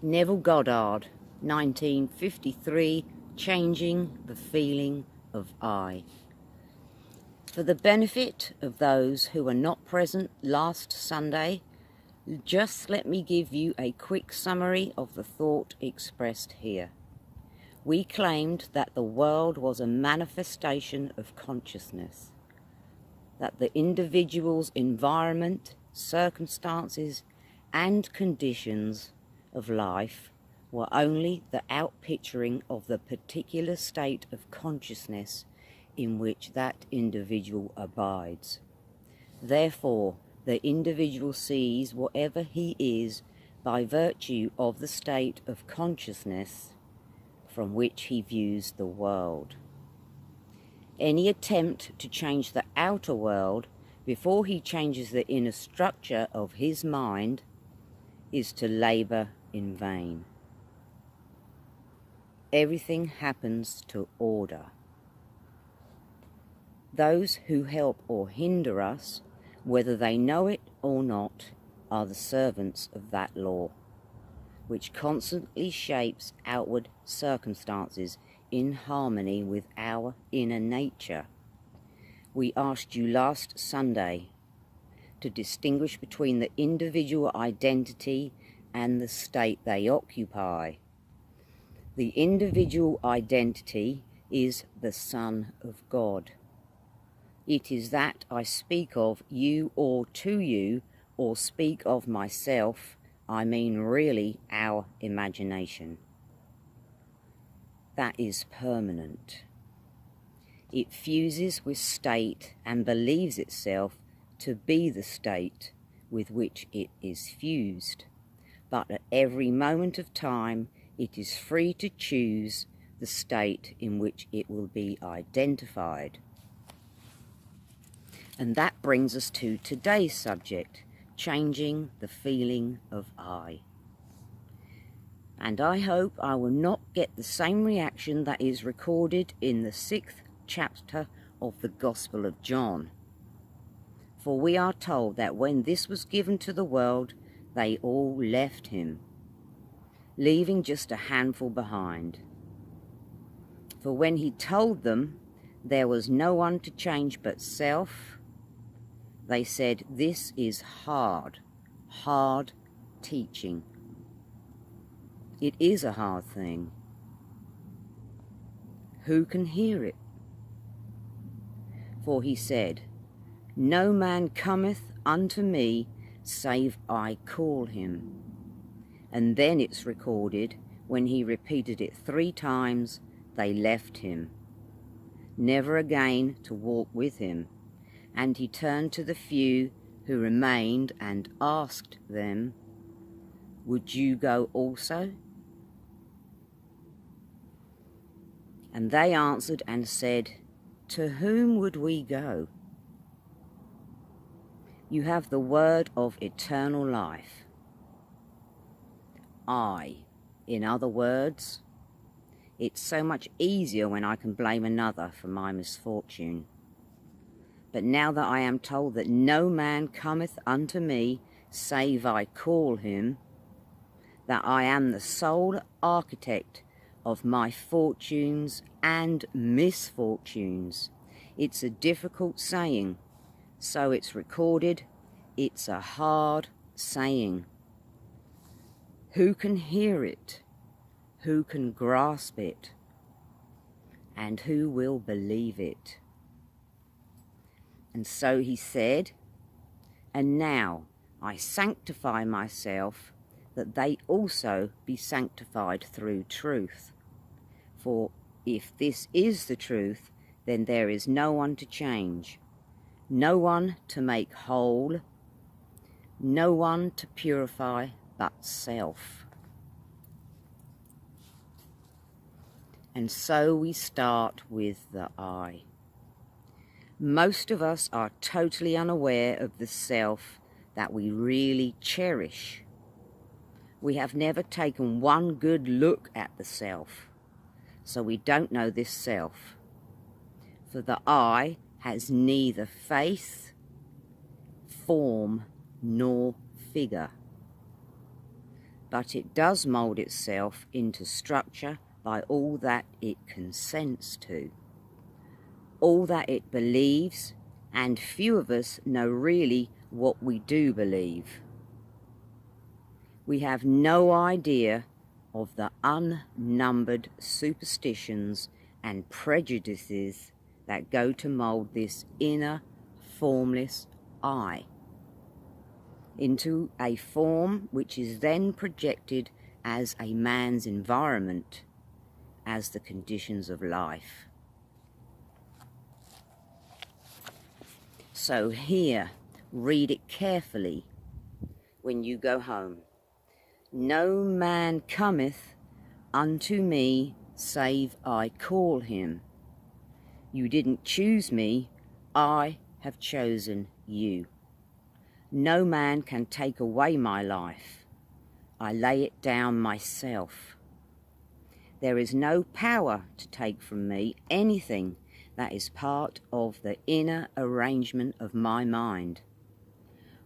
Neville Goddard, 1953, Changing the Feeling of I. For the benefit of those who were not present last Sunday, just let me give you a quick summary of the thought expressed here. We claimed that the world was a manifestation of consciousness, that the individual's environment, circumstances, and conditions of life were only the outpicturing of the particular state of consciousness in which that individual abides. Therefore, the individual sees whatever he is by virtue of the state of consciousness from which he views the world. Any attempt to change the outer world before he changes the inner structure of his mind is to labour in vain. Everything happens to order. Those who help or hinder us, whether they know it or not, are the servants of that law, which constantly shapes outward circumstances in harmony with our inner nature. We asked you last Sunday to distinguish between the individual identity and the state they occupy. The individual identity is the Son of God. It is that I speak of you or to you, or speak of myself, I mean really our imagination. That is permanent. It fuses with state and believes itself to be the state with which it is fused. But at every moment of time, it is free to choose the state in which it will be identified. And that brings us to today's subject, changing the feeling of I. And I hope I will not get the same reaction that is recorded in the 6th chapter of the Gospel of John. For we are told that when this was given to the world, they all left him, leaving just a handful behind. For when he told them there was no one to change but self, they said, "This is hard teaching." It is a hard thing. Who can hear it? For he said, "No man cometh unto me, save I call him." And then it's recorded, when he repeated it 3 times, they left him, never again to walk with him. And he turned to the few who remained and asked them, "Would you go also?" And they answered and said, "To whom would we go? You have the word of eternal life." In other words, it's so much easier when I can blame another for my misfortune. But now that I am told that no man cometh unto me, save I call him, that I am the sole architect of my fortunes and misfortunes, it's a difficult saying, so it's recorded, it's a hard saying. Who can hear it? Who can grasp it? And who will believe it? And so he said, "And now I sanctify myself, that they also be sanctified through truth. For if this is the truth, then there is no one to change, no one to make whole, no one to purify but self." And so we start with the I. Most of us are totally unaware of the self that we really cherish. We have never taken one good look at the self, so we don't know this self. For the I has neither face, form, nor figure. but it does mould itself into structure by all that it consents to, all that it believes, and few of us know really what we do believe. We have no idea of the unnumbered superstitions and prejudices that go to mould this inner, formless I into a form which is then projected as a man's environment, as the conditions of life. So here, read it carefully when you go home. No man cometh unto me, save I call him. You didn't choose me, I have chosen you. No man can take away my life. I lay it down myself. There is no power to take from me anything that is part of the inner arrangement of my mind.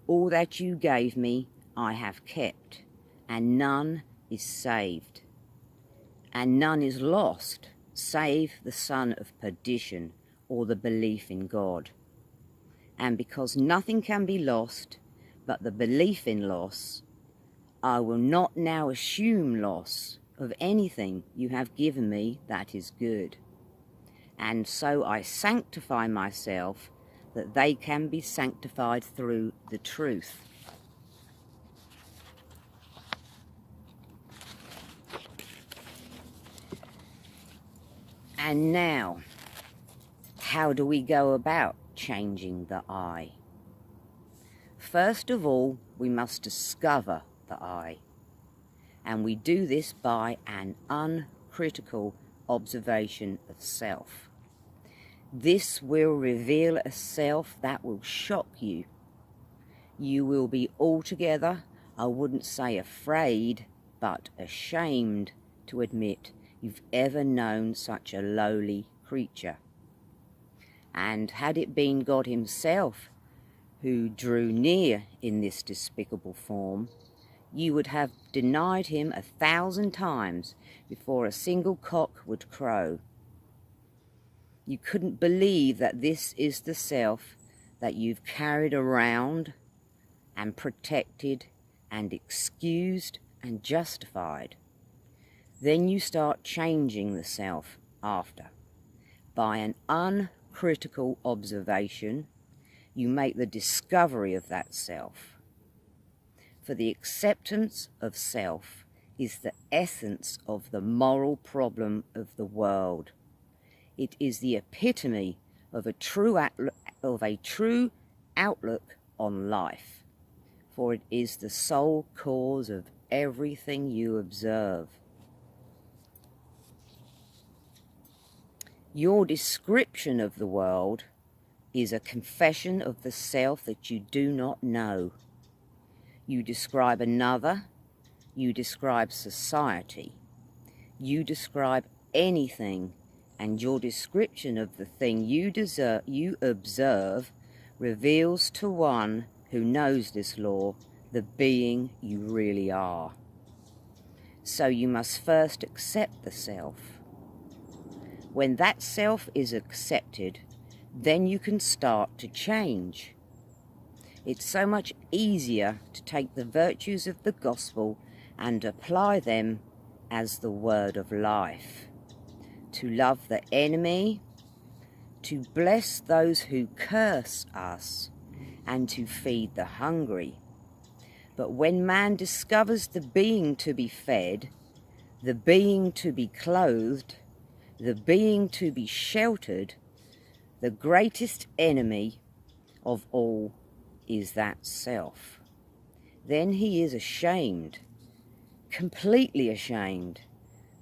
All that you gave me I have kept, and none is saved, and none is lost, save the son of perdition, or the belief in God. And because nothing can be lost but the belief in loss, I will not now assume loss of anything you have given me that is good. And so I sanctify myself, that they can be sanctified through the truth. And now, how do we go about changing the I? First of all, we must discover the I. And we do this by an uncritical observation of self. This will reveal a self that will shock you. You will be altogether, I wouldn't say afraid, but ashamed to admit you've ever known such a lowly creature. And had it been God himself who drew near in this despicable form, you would have denied him 1,000 times before a single cock would crow. You couldn't believe that this is the self that you've carried around and protected and excused and justified. Then you start changing the self after. By an uncritical observation, you make the discovery of that self. For the acceptance of self is the essence of the moral problem of the world. It is the epitome of a true outlook on life, for it is the sole cause of everything you observe. Your description of the world is a confession of the self that you do not know. You describe another, you describe society, you describe anything, and your description of the thing you observe reveals to one who knows this law the being you really are. So you must first accept the self. When that self is accepted, then you can start to change. It's so much easier to take the virtues of the gospel and apply them as the word of life. To love the enemy, to bless those who curse us, and to feed the hungry. But when man discovers the being to be fed, the being to be clothed, the being to be sheltered, the greatest enemy of all is that self. Then he is ashamed, completely ashamed,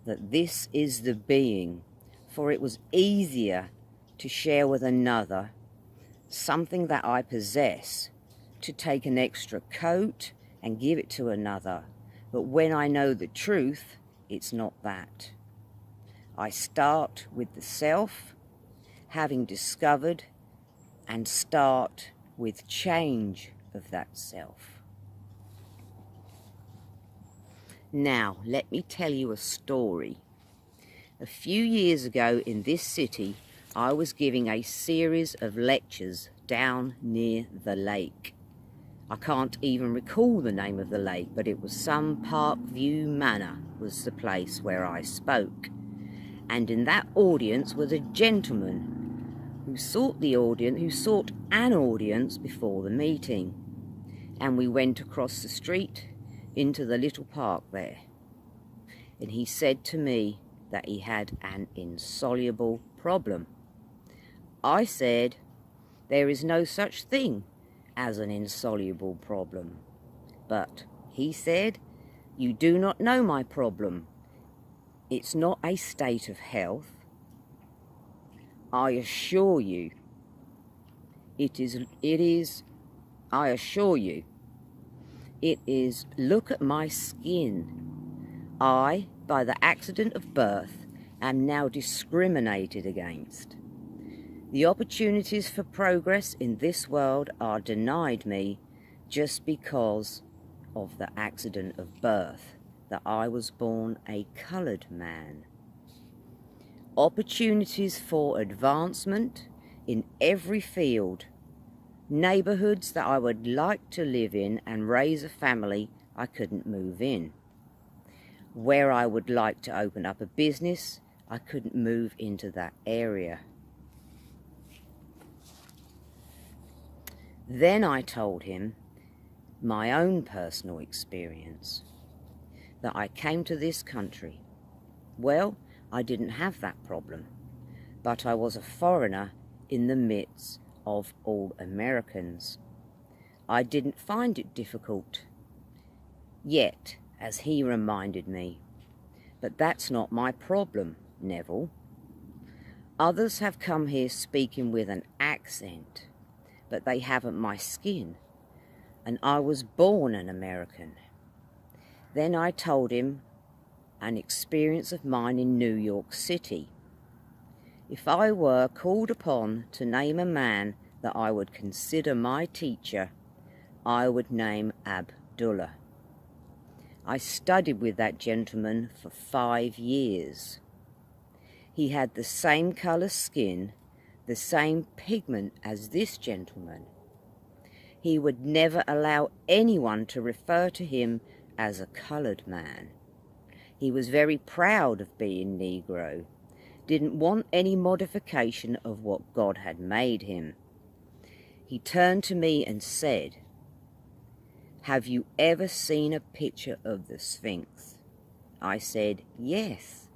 that this is the being, for it was easier to share with another something that I possess, to take an extra coat and give it to another. But when I know the truth, it's not that. I start with the self, having discovered, and start with change of that self. Now, let me tell you a story. A few years ago in this city, I was giving a series of lectures down near the lake. I can't even recall the name of the lake, but it was some Park View Manor was the place where I spoke. And in that audience was a gentleman who sought an audience before the meeting. And we went across the street into the little park there. And he said to me that he had an insoluble problem. I said, there is no such thing as an insoluble problem. But he said, you do not know my problem. It's not a state of health. I assure you, it is, look at my skin. I, by the accident of birth, am now discriminated against. The opportunities for progress in this world are denied me just because of the accident of birth, that I was born a coloured man. Opportunities for advancement in every field, neighbourhoods that I would like to live in and raise a family, I couldn't move in. Where I would like to open up a business, I couldn't move into that area. Then I told him my own personal experience, that I came to this country. Well, I didn't have that problem, but I was a foreigner in the midst of all Americans. I didn't find it difficult, yet, as he reminded me. But that's not my problem, Neville. Others have come here speaking with an accent, but they haven't my skin, and I was born an American. Then I told him an experience of mine in New York City. If I were called upon to name a man that I would consider my teacher, I would name Abdullah. I studied with that gentleman for 5 years. He had the same colour skin, the same pigment as this gentleman. He would never allow anyone to refer to him as a coloured man. He was very proud of being Negro, didn't want any modification of what God had made him. He turned to me and said, "Have you ever seen a picture of the Sphinx?" I said, "Yes."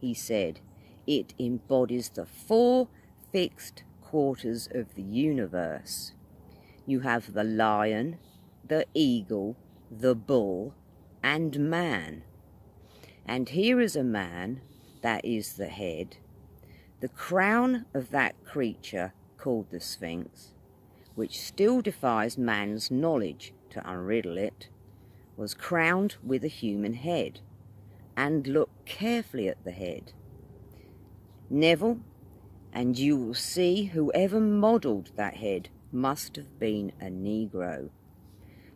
He said, "It embodies the 4 fixed quarters of the universe. You have the lion, the eagle, the bull, and man. And here is a man, that is the head. The crown of that creature called the Sphinx, which still defies man's knowledge to unriddle it, was crowned with a human head. And look carefully at the head, Neville, and you will see whoever modelled that head must have been a Negro.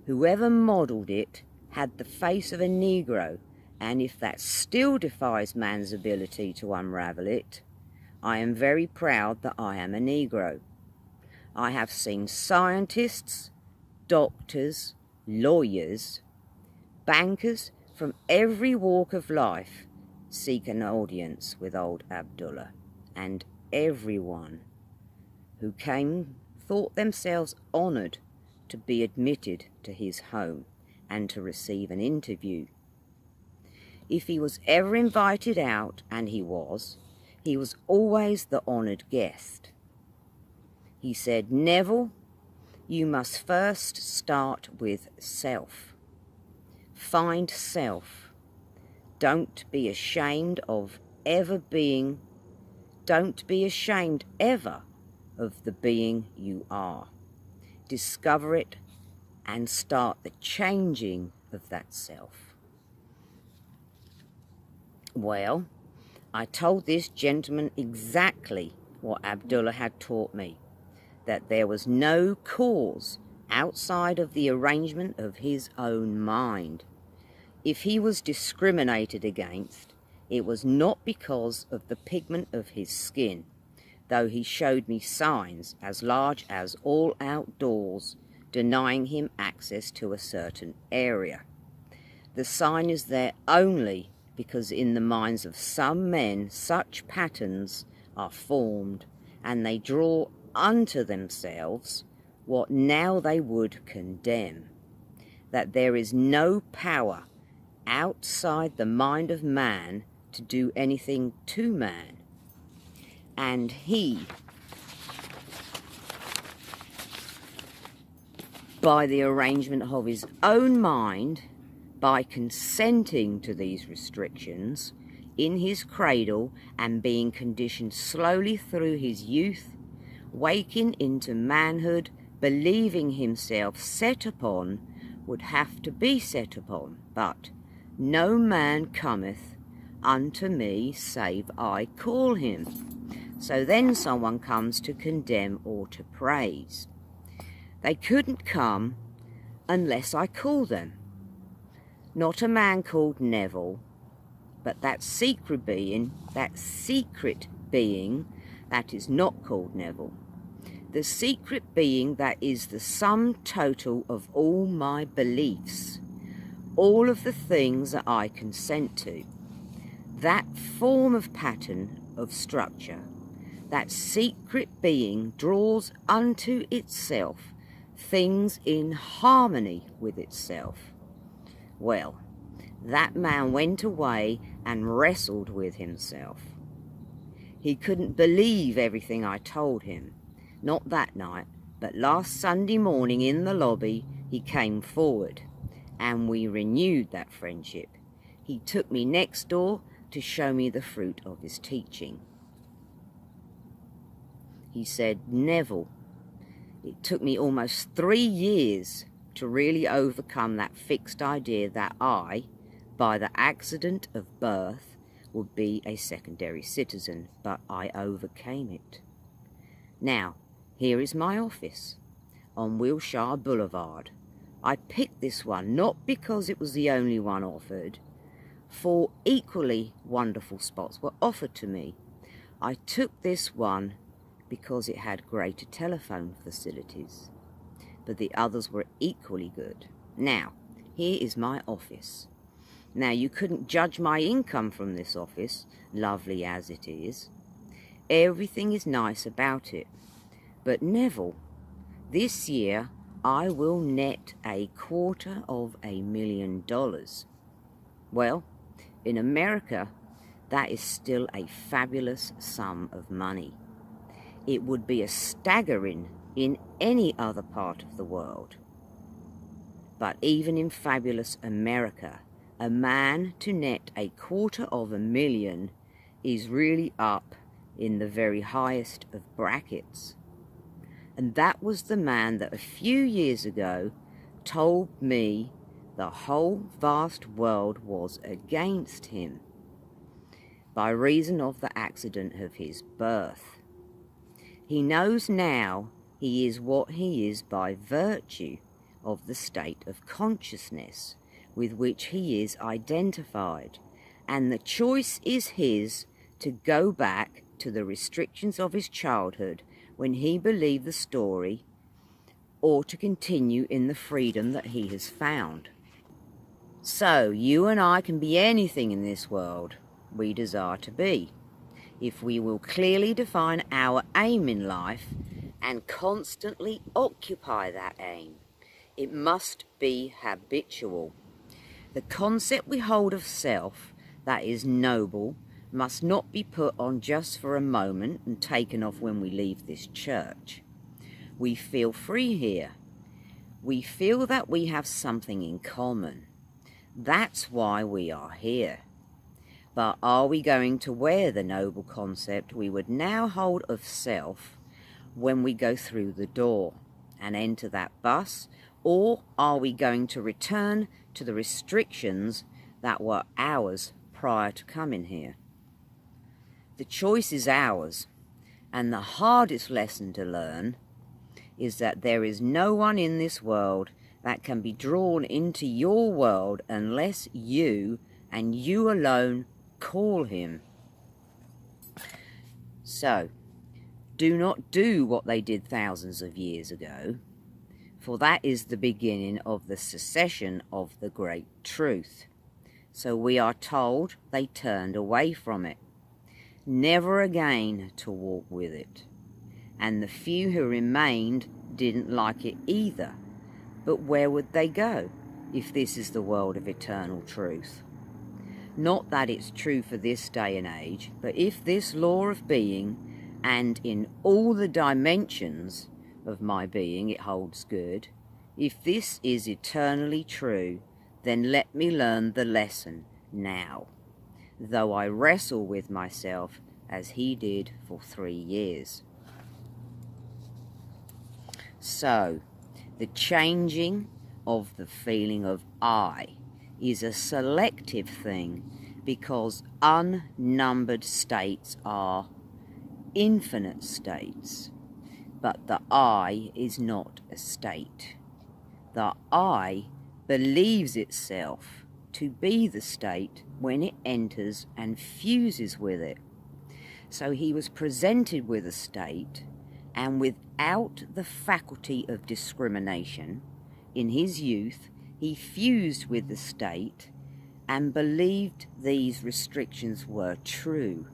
Whoever modelled it had the face of a Negro, and if that still defies man's ability to unravel it, I am very proud that I am a Negro. I have seen scientists, doctors, lawyers, bankers from every walk of life seek an audience with old Abdullah, and everyone who came thought themselves honoured to be admitted to his home and to receive an interview. If he was ever invited out, and he was always the honoured guest. He said, "Neville, you must first start with self. Find self. Don't be ashamed of the being you are. Discover it and start the changing of that self." Well, I told this gentleman exactly what Abdullah had taught me, that there was no cause outside of the arrangement of his own mind. if he was discriminated against, it was not because of the pigment of his skin, though he showed me signs as large as all outdoors, denying him access to a certain area. The sign is there only because in the minds of some men such patterns are formed, and they draw unto themselves what now they would condemn, that there is no power outside the mind of man to do anything to man, and he, by the arrangement of his own mind, by consenting to these restrictions in his cradle and being conditioned slowly through his youth, waking into manhood, believing himself set upon, would have to be set upon. But no man cometh unto me save I call him. So then someone comes to condemn or to praise. They couldn't come unless I call them. Not a man called Neville, but that secret being that is not called Neville. The secret being that is the sum total of all my beliefs, all of the things that I consent to. That form of pattern of structure, that secret being draws unto itself things in harmony with itself. Well, that man went away and wrestled with himself. He couldn't believe everything I told him. Not that night, but last Sunday morning in the lobby, he came forward, and we renewed that friendship. He took me next door to show me the fruit of his teaching. He said, Neville, it took me almost 3 years to really overcome that fixed idea that I, by the accident of birth, would be a secondary citizen, but I overcame it. Now, here is my office on Wilshire Boulevard. I picked this one not because it was the only one offered. 4 equally wonderful spots were offered to me. I took this one because it had greater telephone facilities, but the others were equally good. Now, here is my office. Now, you couldn't judge my income from this office, lovely as it is. Everything is nice about it. But Neville, this year I will net $250,000. Well, in America, that is still a fabulous sum of money. It would be a staggering in any other part of the world. But even in fabulous America, a man to net $250,000 is really up in the very highest of brackets. And that was the man that a few years ago told me the whole vast world was against him by reason of the accident of his birth. He knows now he is what he is by virtue of the state of consciousness with which he is identified, and the choice is his to go back to the restrictions of his childhood when he believed the story, or to continue in the freedom that he has found. So you and I can be anything in this world we desire to be, if we will clearly define our aim in life and constantly occupy that aim. It must be habitual. The concept we hold of self that is noble must not be put on just for a moment and taken off when we leave this church. We feel free here. We feel that we have something in common. That's why we are here. But are we going to wear the noble concept we would now hold of self when we go through the door and enter that bus, or are we going to return to the restrictions that were ours prior to coming here? The choice is ours, and the hardest lesson to learn is that there is no one in this world that can be drawn into your world unless you, and you alone, call him. So, do not do what they did thousands of years ago, for that is the beginning of the secession of the great truth. So we are told they turned away from it, never again to walk with it. And the few who remained didn't like it either. But where would they go if this is the world of eternal truth? Not that it's true for this day and age, but if this law of being, and in all the dimensions of my being it holds good, if this is eternally true, then let me learn the lesson now, though I wrestle with myself as he did for 3 years. So, the changing of the feeling of I is a selective thing, because unnumbered states are infinite states, but the I is not a state. The I believes itself to be the state when it enters and fuses with it. So he was presented with a state, and without the faculty of discrimination, in his youth he fused with the state and believed these restrictions were true.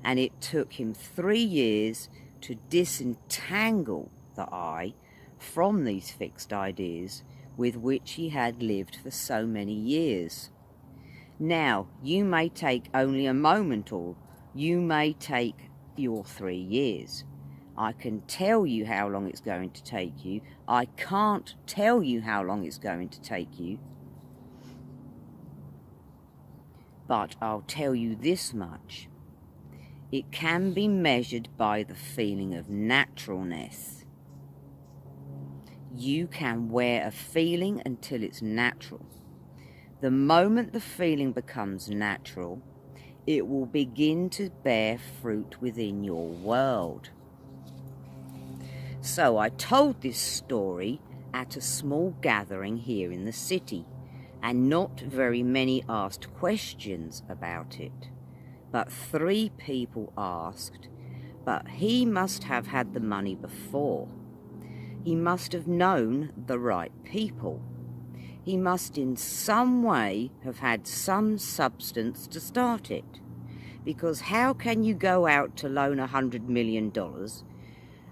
And it took him 3 years to disentangle the I from these fixed ideas with which he had lived for so many years. Now, you may take only a moment, or you may take your 3 years. I can tell you how long it's going to take you. I can't tell you how long it's going to take you. But I'll tell you this much. It can be measured by the feeling of naturalness. You can wear a feeling until it's natural. The moment the feeling becomes natural, it will begin to bear fruit within your world. So I told this story at a small gathering here in the city, and not very many asked questions about it. But 3 people asked, but he must have had the money before. He must have known the right people. He must in some way have had some substance to start it. Because how can you go out to loan $100 million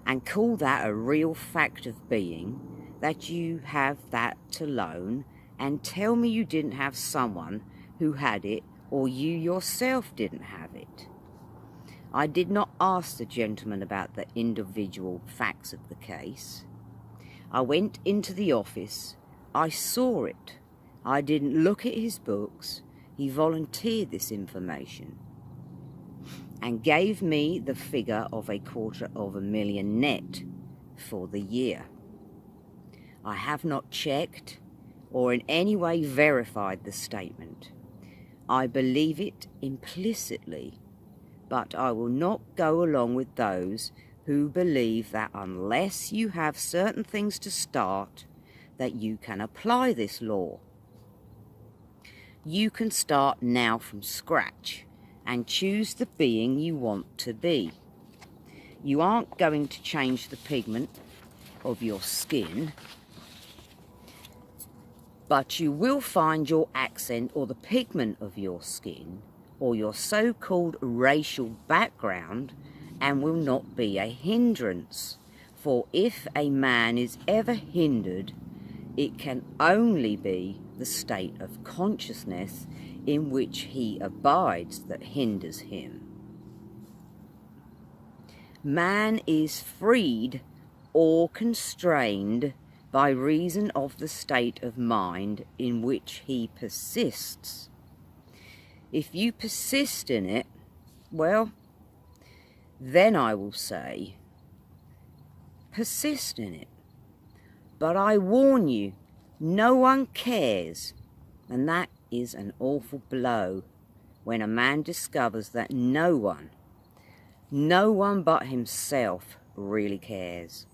and call that a real fact of being, that you have that to loan, and tell me you didn't have someone who had it, or you yourself didn't have it? I did not ask the gentleman about the individual facts of the case. I went into the office. I saw it. I didn't look at his books. He volunteered this information and gave me the figure of $250,000 net for the year. I have not checked or in any way verified the statement. I believe it implicitly, but I will not go along with those who believe that unless you have certain things to start, that you can apply this law. You can start now from scratch and choose the being you want to be. You aren't going to change the pigment of your skin, but you will find your accent or the pigment of your skin or your so-called racial background, and will not be a hindrance. For if a man is ever hindered, it can only be the state of consciousness in which he abides that hinders him. Man is freed or constrained by reason of the state of mind in which he persists. If you persist in it, well, then I will say, persist in it. But I warn you, no one cares, and that is an awful blow when a man discovers that no one but himself really cares.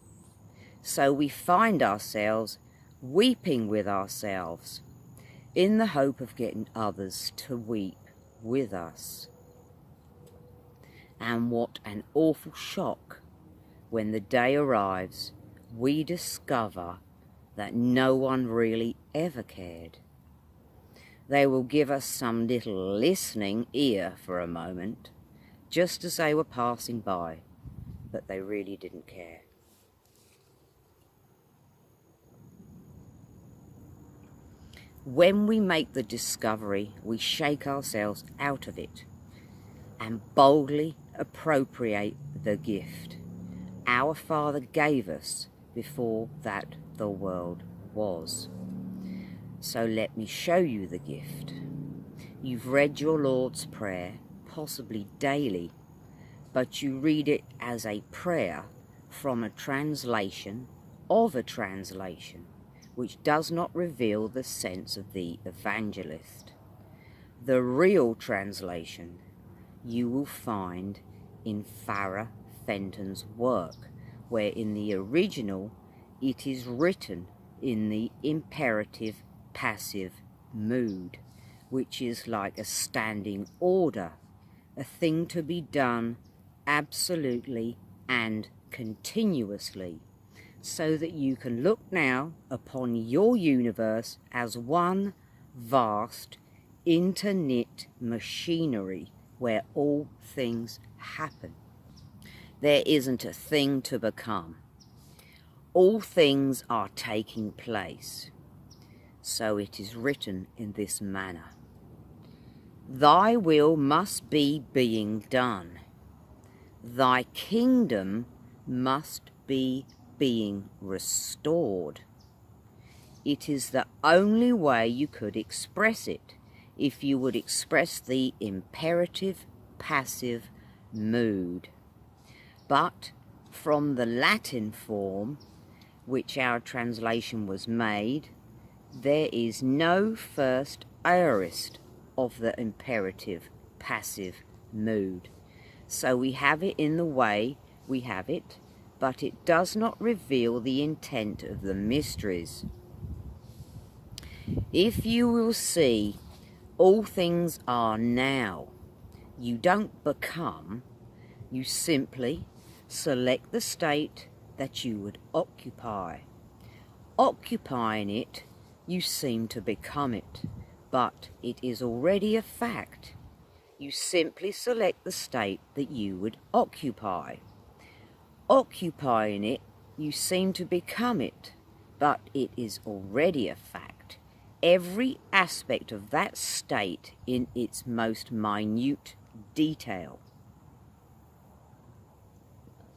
So we find ourselves weeping with ourselves, in the hope of getting others to weep with us. And what an awful shock when the day arrives we discover that no one really ever cared. They will give us some little listening ear for a moment, just as they were passing by, but they really didn't care. When we make the discovery, we shake ourselves out of it and boldly appropriate the gift our Father gave us before that the world was. So let me show you the gift. You've read your Lord's Prayer, possibly daily, but you read it as a prayer from a translation of a translation, which does not reveal the sense of the evangelist. The real translation you will find in Farah Fenton's work, where in the original it is written in the imperative passive mood, which is like a standing order, a thing to be done absolutely and continuously, so that you can look now upon your universe as one vast interknit machinery where all things happen. There isn't a thing to become. All things are taking place. So it is written in this manner. Thy will must be being done. Thy kingdom must be being restored. It is the only way you could express it, if you would express the imperative passive mood. But from the Latin form, which our translation was made, there is no first aorist of the imperative passive mood. So we have it in the way we have it, but it does not reveal the intent of the mysteries. If you will see, all things are now. You don't become, you simply select the state that you would occupy. Occupying it, you seem to become it, but it is already a fact. You simply select the state that you would occupy. Occupying it, you seem to become it, but it is already a fact. Every aspect of that state in its most minute detail.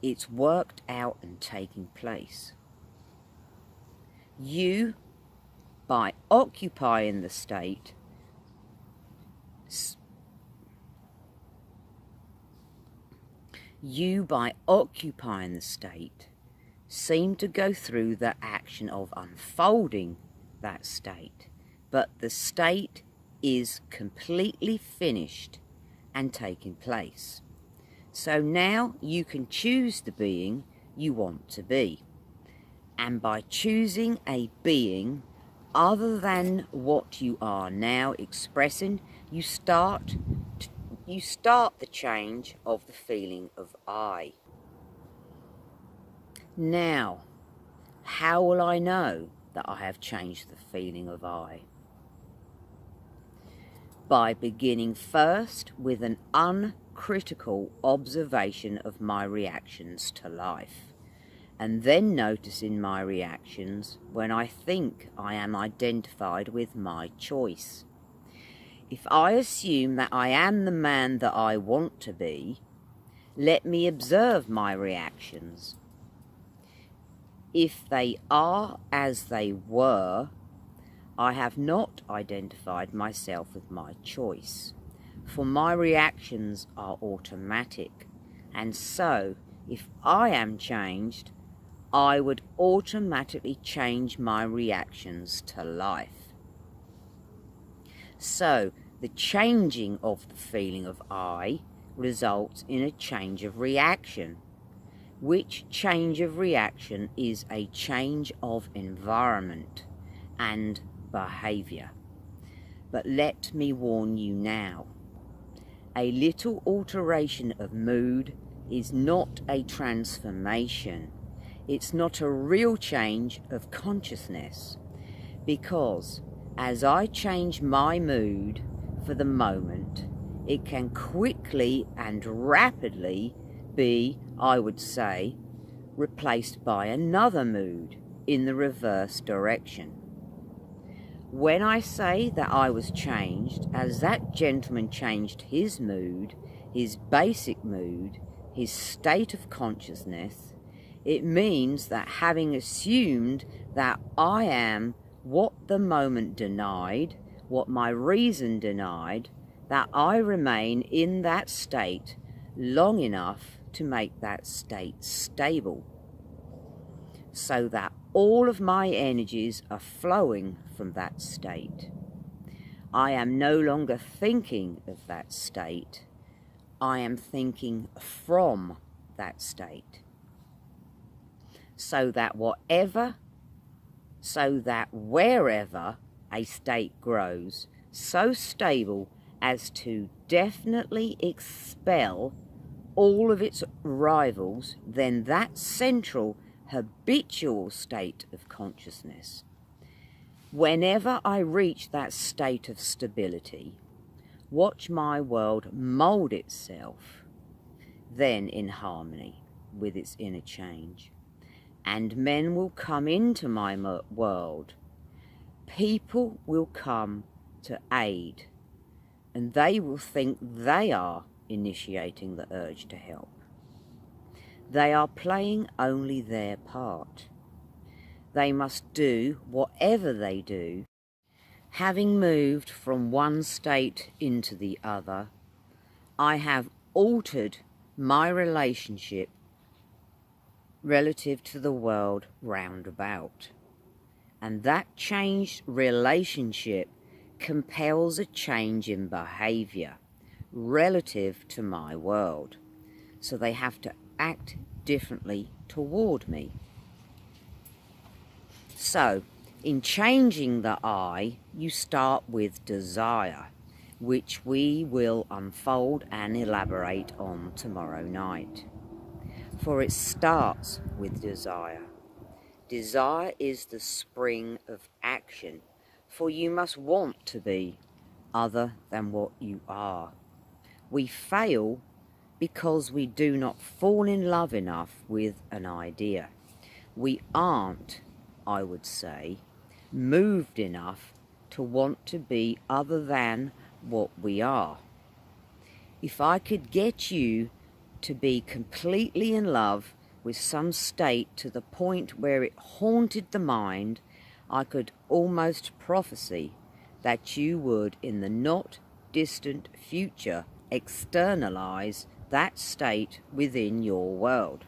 It's worked out and taking place. You, by occupying the state, seem to go through the action of unfolding that state, but the state is completely finished and taking place. So now you can choose the being you want to be. And by choosing a being other than what you are now expressing, you start the change of the feeling of I. Now, how will I know that I have changed the feeling of I? By beginning first with an uncritical observation of my reactions to life, and then noticing my reactions when I think I am identified with my choice. If I assume that I am the man that I want to be, let me observe my reactions. If they are as they were, I have not identified myself with my choice, for my reactions are automatic, and so if I am changed, I would automatically change my reactions to life. So, the changing of the feeling of I results in a change of reaction, which change of reaction is a change of environment, and behaviour. But let me warn you now, a little alteration of mood is not a transformation. It's not a real change of consciousness, because as I change my mood for the moment, it can quickly and rapidly be, I would say, replaced by another mood in the reverse direction. When I say that I was changed, as that gentleman changed his mood, his basic mood, his state of consciousness, it means that having assumed that I am what the moment denied, what my reason denied, that I remain in that state long enough to make that state stable, so that all of my energies are flowing from that state. I am no longer thinking of that state. I am thinking from that state. So that wherever a state grows, so stable as to definitely expel all of its rivals, then that central habitual state of consciousness, whenever I reach that state of stability, watch my world mould itself, then in harmony with its inner change. And men will come into my world. People will come to aid, and they will think they are initiating the urge to help. They are playing only their part. They must do whatever they do. Having moved from one state into the other, I have altered my relationship relative to the world round about. And that changed relationship compels a change in behaviour relative to my world. So they have to act differently toward me. So, in changing the I, you start with desire, which we will unfold and elaborate on tomorrow night. For it starts with desire. Desire is the spring of action, for you must want to be other than what you are. We fail because we do not fall in love enough with an idea. We aren't, I would say, moved enough to want to be other than what we are. If I could get you to be completely in love with some state to the point where it haunted the mind, I could almost prophesy that you would, in the not distant future, externalize that state within your world.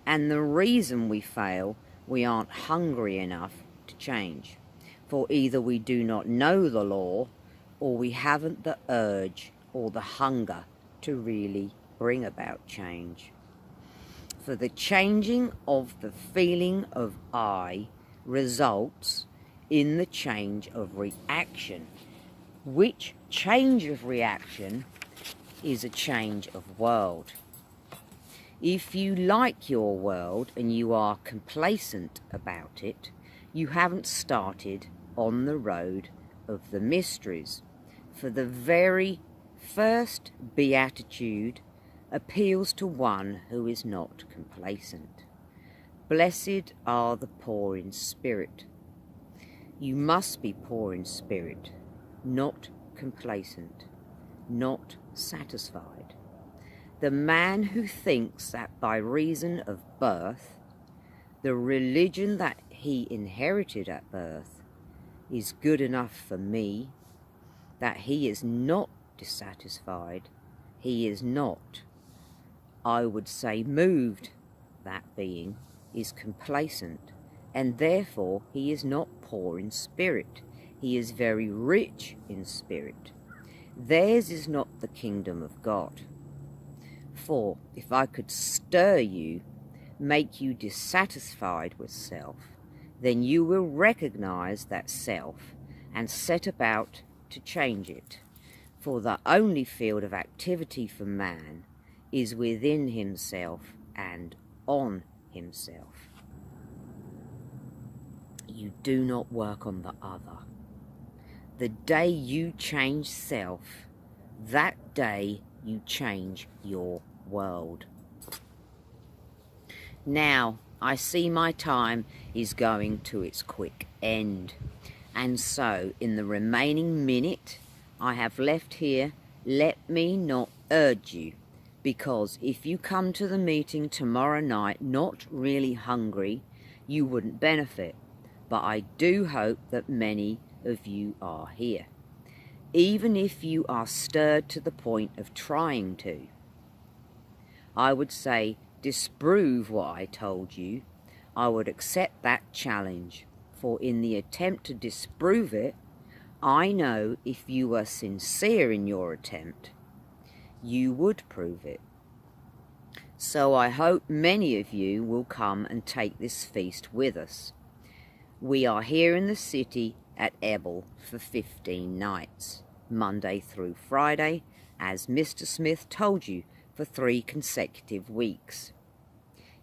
And the reason we fail, we aren't hungry enough to change. For either we do not know the law, or we haven't the urge or the hunger to really bring about change. For the changing of the feeling of I results in the change of reaction, which change of reaction is a change of world. If you like your world and you are complacent about it, you haven't started on the road of the mysteries. For the very first beatitude appeals to one who is not complacent. Blessed are the poor in spirit. You must be poor in spirit, not complacent, not satisfied. The man who thinks that by reason of birth, the religion that he inherited at birth is good enough for me, that he is not dissatisfied, he is not, I would say, moved, that being is complacent, and therefore he is not poor in spirit, he is very rich in spirit. Theirs is not the kingdom of God. For if I could stir you, make you dissatisfied with self, then you will recognize that self and set about to change it. For the only field of activity for man is within himself and on himself. You do not work on the other. The day you change self, that day you change your world. Now, I see my time is going to its quick end, and so in the remaining minute I have left here, let me not urge you, because if you come to the meeting tomorrow night not really hungry, you wouldn't benefit. But I do hope that many of you are here, even if you are stirred to the point of trying to. I would say, disprove what I told you. I would accept that challenge, for in the attempt to disprove it, I know if you were sincere in your attempt, you would prove it. So I hope many of you will come and take this feast with us. We are here in the city at Ebble for 15 nights, Monday through Friday, as Mr. Smith told you, for 3 consecutive weeks.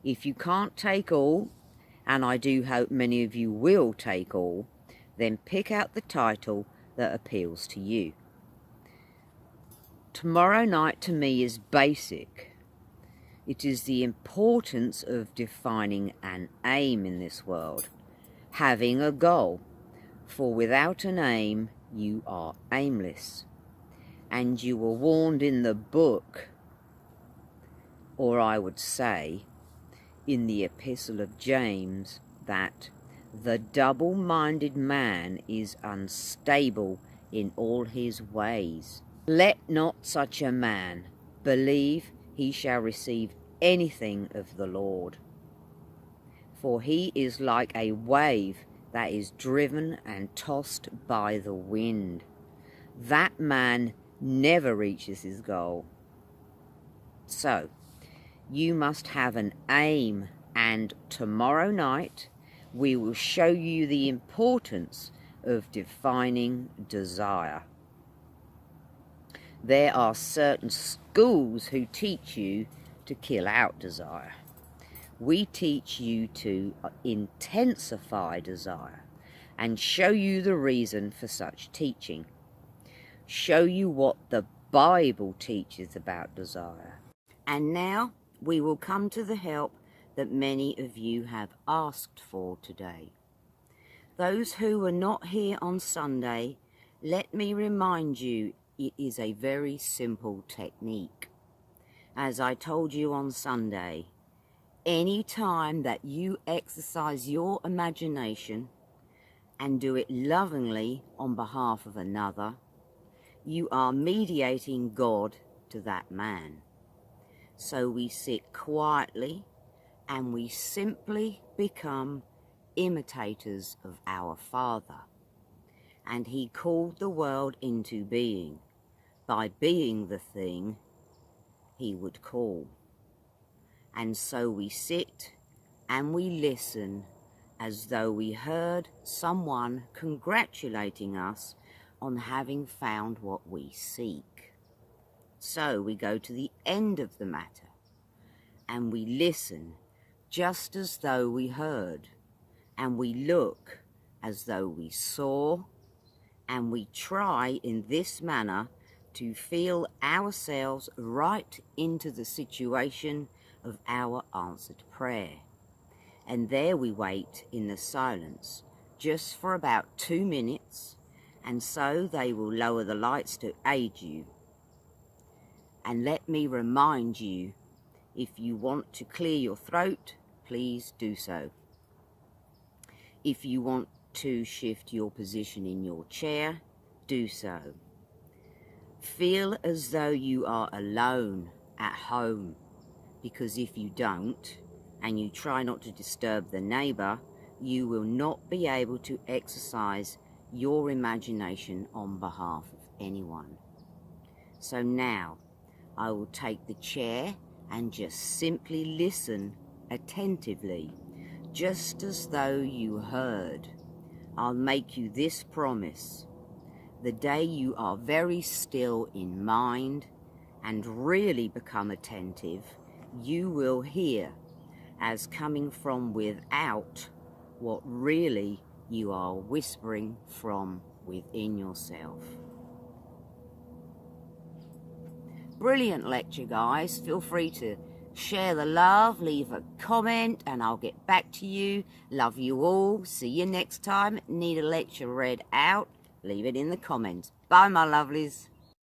If you can't take all, and I do hope many of you will take all, then pick out the title that appeals to you. Tomorrow night to me is basic. It is the importance of defining an aim in this world, having a goal, for without an aim you are aimless. And you were warned in the book, or I would say in the Epistle of James, that the double-minded man is unstable in all his ways. Let not such a man believe he shall receive anything of the Lord. For he is like a wave that is driven and tossed by the wind. That man never reaches his goal. So, you must have an aim, and tomorrow night we will show you the importance of defining desire. There are certain schools who teach you to kill out desire. We teach you to intensify desire and show you the reason for such teaching. Show you what the Bible teaches about desire. And now we will come to the help that many of you have asked for today. Those who were not here on Sunday, let me remind you it is a very simple technique. As I told you on Sunday, any time that you exercise your imagination and do it lovingly on behalf of another, you are mediating God to that man. So we sit quietly and we simply become imitators of our Father. And he called the world into being by being the thing he would call. And so we sit and we listen as though we heard someone congratulating us on having found what we seek. So we go to the end of the matter and we listen just as though we heard, and we look as though we saw, and we try in this manner to feel ourselves right into the situation of our answered prayer. And there we wait in the silence just for about 2 minutes, and so they will lower the lights to aid you. And let me remind you, if you want to clear your throat, please do so. If you want to shift your position in your chair, do so. Feel as though you are alone at home, because if you don't, and you try not to disturb the neighbour, you will not be able to exercise your imagination on behalf of anyone. So now, I will take the chair and just simply listen attentively just as though you heard, I'll make you this promise. The day you are very still in mind and really become attentive, you will hear, as coming from without, what really you are whispering from within yourself. Brilliant lecture, guys. Feel free to share the love, leave a comment, and I'll get back to you. Love you all. See you next time. Need a lecture read out? Leave it in the comments. Bye, my lovelies.